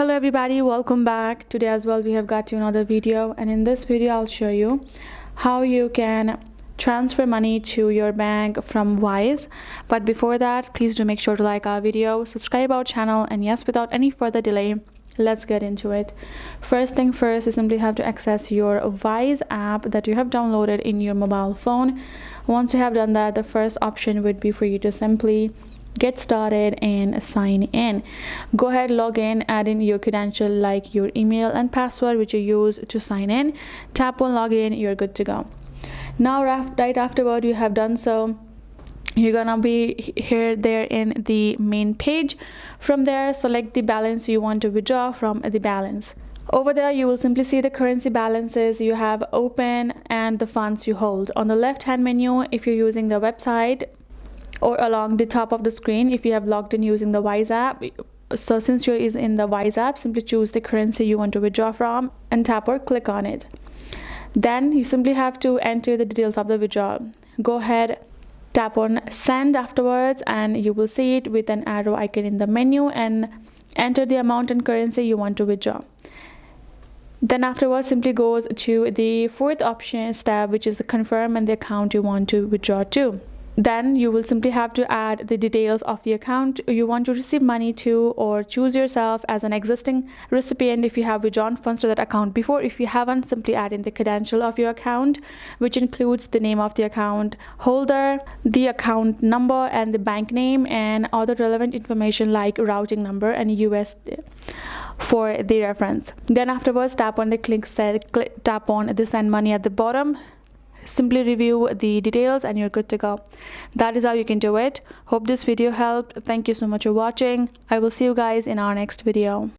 Hello everybody, welcome back. Today as well we have got you another video, and in this video I'll show you how you can transfer money to your bank from Wise. But before that, please do make sure to like our video, subscribe our channel, and yes, without any further delay, let's get into it. First thing first, you simply have to access your Wise app that you have downloaded in your mobile phone. Once you have done that, the first option would be for you to simply get started and sign in. Go ahead, log in, add in your credential like your email and password which you use to sign in. Tap on login, you're good to go. Now right afterward you have done so, you're gonna be there in the main page. From there, select the balance you want to withdraw from the balance. Over there you will simply see the currency balances you have open and the funds you hold. On the left hand menu, if you're using the website, or along the top of the screen if you have logged in using the Wise app. So since you're in the Wise app, simply choose the currency you want to withdraw from and tap or click on it. Then you simply have to enter the details of the withdrawal. Go ahead, tap on send afterwards, and you will see it with an arrow icon in the menu, and enter the amount and currency you want to withdraw. Then afterwards simply goes to the fourth option tab, which is the confirm and the account you want to withdraw to. Then you will simply have to add the details of the account you want to receive money to, or choose yourself as an existing recipient if you have withdrawn funds to that account before. If you haven't, simply add in the credential of your account, which includes the name of the account holder, the account number and the bank name, and other relevant information like routing number and US for the reference. Then afterwards, tap on the tap on the send money at the bottom. Simply review the details and you're good to go. That is how you can do it. Hope this video helped. Thank you so much for watching. I will see you guys in our next video.